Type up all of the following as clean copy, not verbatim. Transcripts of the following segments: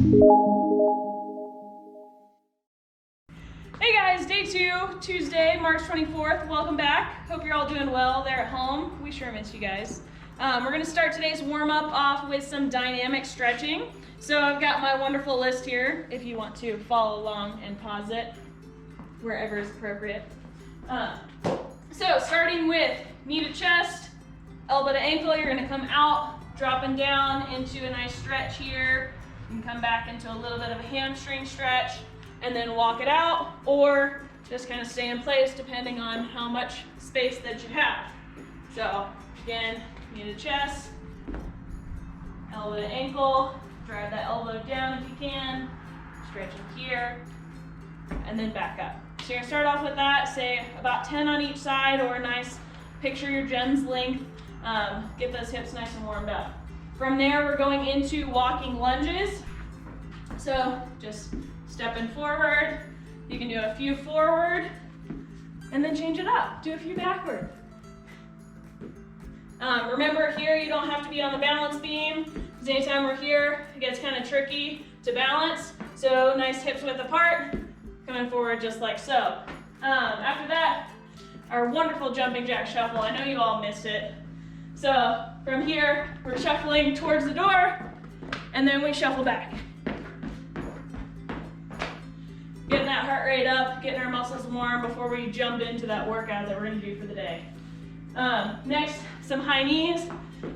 Hey guys, day 2, Tuesday, March 24th. Welcome back. Hope you're all doing well there at home. We sure miss you guys. We're going to start today's warm-up off with some dynamic stretching. So I've got my wonderful list here if you want to follow along and pause it wherever is appropriate. So starting with knee to chest, elbow to ankle, you're going to come out, dropping down into a nice stretch here. You can come back into a little bit of a hamstring stretch and then walk it out, or just kind of stay in place depending on how much space that you have. So again, knee to chest, elbow to ankle, drive that elbow down if you can, stretching here, and then back up. So you're gonna start off with that, say about 10 on each side, or a nice, picture your gem's length, get those hips nice and warmed up. From there, we're going into walking lunges. So just stepping forward, you can do a few forward, and then change it up, do a few backward. Remember here, you don't have to be on the balance beam, because anytime we're here, it gets kind of tricky to balance. So nice hips width apart, coming forward just like so. After that, our wonderful jumping jack shuffle. I know you all missed it. So from here, we're shuffling towards the door, and then we shuffle back. Getting that heart rate up, getting our muscles warm before we jump into that workout that we're gonna do for the day. Next, some high knees.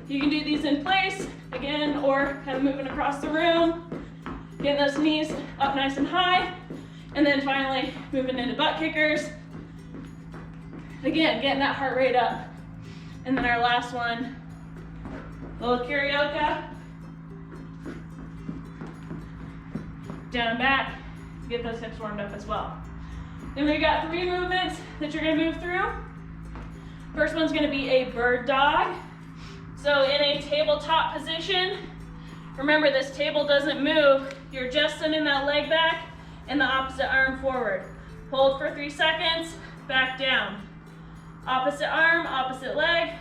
You can do these in place, again, or kind of moving across the room. Getting those knees up nice and high. And then finally, moving into butt kickers. Again, getting that heart rate up. And then our last one, little karaoke. Down and back. Get those hips warmed up as well. Then we've got 3 movements that you're gonna move through. First one's gonna be a bird dog. So in a tabletop position, remember this table doesn't move. You're just sending that leg back and the opposite arm forward. Hold for 3 seconds, back down. Opposite arm, opposite leg.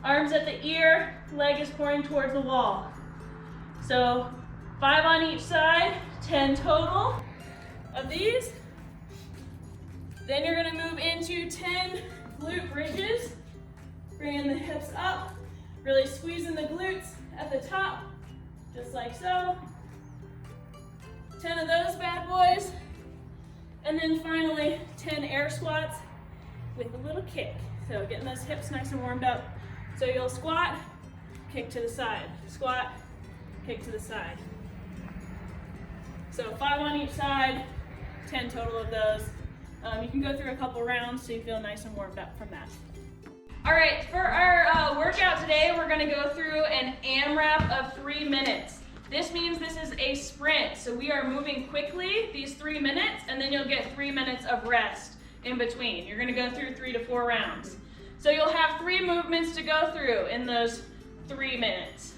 Arms at the ear, leg is pointing towards the wall. So 5 on each side, 10 total of these. Then you're gonna move into 10 glute bridges, bringing the hips up, really squeezing the glutes at the top, just like so. 10 of those bad boys. And then finally, 10 air squats with a little kick. So getting those hips nice and warmed up. So you'll squat, kick to the side, squat, kick to the side. So 5 on each side, 10 total of those. You can go through a couple rounds so you feel nice and warmed up from that. All right, for our workout today, we're gonna go through an AMRAP of 3 minutes. This means this is a sprint, so we are moving quickly these 3 minutes, and then you'll get 3 minutes of rest in between. You're gonna go through 3 to 4 rounds. So you'll have 3 movements to go through in those 3 minutes.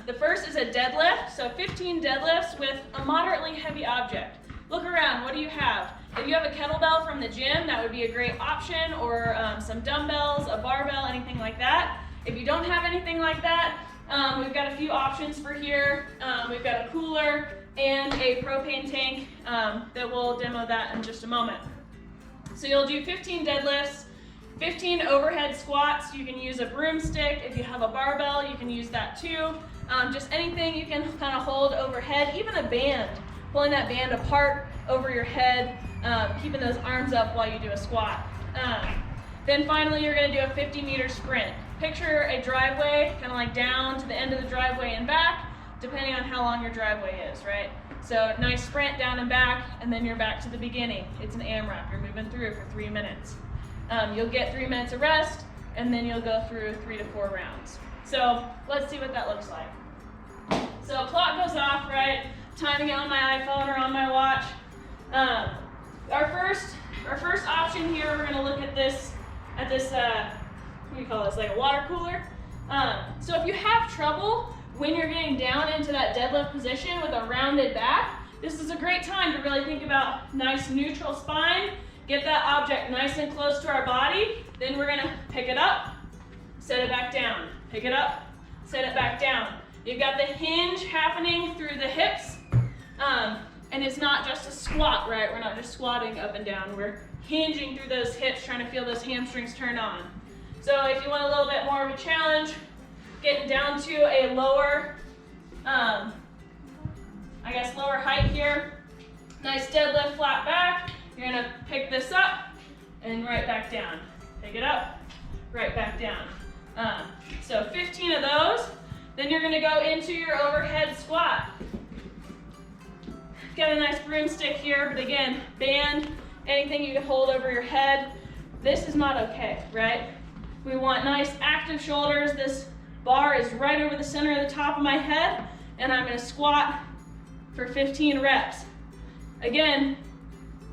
The first is a deadlift, so 15 deadlifts with a moderately heavy object. Look around, what do you have? If you have a kettlebell from the gym, that would be a great option, or some dumbbells, a barbell, anything like that. If you don't have anything like that, we've got a few options for here. We've got a cooler and a propane tank that we'll demo that in just a moment. So you'll do 15 deadlifts, 15 overhead squats. You can use a broomstick. If you have a barbell, you can use that too. Just anything you can kind of hold overhead, even a band, pulling that band apart over your head, keeping those arms up while you do a squat. Then finally, you're gonna do a 50-meter sprint. Picture a driveway, kind of like down to the end of the driveway and back, depending on how long your driveway is, right? So nice sprint down and back, and then you're back to the beginning. It's an AMRAP, you're moving through for 3 minutes. You'll get 3 minutes of rest, and then you'll go through 3 to 4 rounds. So let's see what that looks like. So clock goes off, right? Timing it on my iPhone or on my watch. Our first option here, we're gonna look at this, what do you call this, like a water cooler? So if you have trouble when you're getting down into that deadlift position with a rounded back, this is a great time to really think about nice neutral spine, get that object nice and close to our body, then we're gonna pick it up, set it back down, pick it up, set it back down. You've got the hinge happening through the hips, And it's not just a squat, right? We're not just squatting up and down. We're hinging through those hips, trying to feel those hamstrings turn on. So if you want a little bit more of a challenge, getting down to a lower, lower height here. Nice deadlift, flat back. You're gonna pick this up and right back down. Pick it up, right back down. So 15 of those. Then you're gonna go into your overhead squat. Got a nice broomstick here, but again, band, anything you can hold over your head. This is not okay, right? We want nice active shoulders. This bar is right over the center of the top of my head, and I'm gonna squat for 15 reps. Again,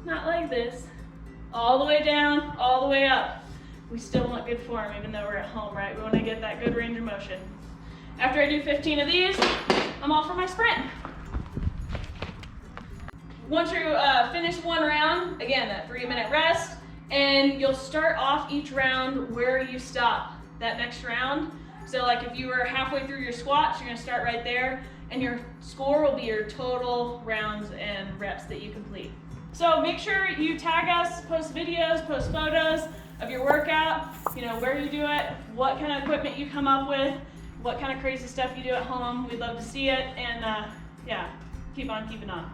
not like this. All the way down, all the way up. We still want good form, even though we're at home, right? We wanna get that good range of motion. After I do 15 of these, I'm off for my sprint. Once you finish one round, again, that 3-minute rest, and you'll start off each round where you stop that next round. So like if you were halfway through your squats, you're gonna start right there, and your score will be your total rounds and reps that you complete. So make sure you tag us, post videos, post photos of your workout, where you do it, what kind of equipment you come up with, what kind of crazy stuff you do at home. We'd love to see it, and yeah, keep on keeping on.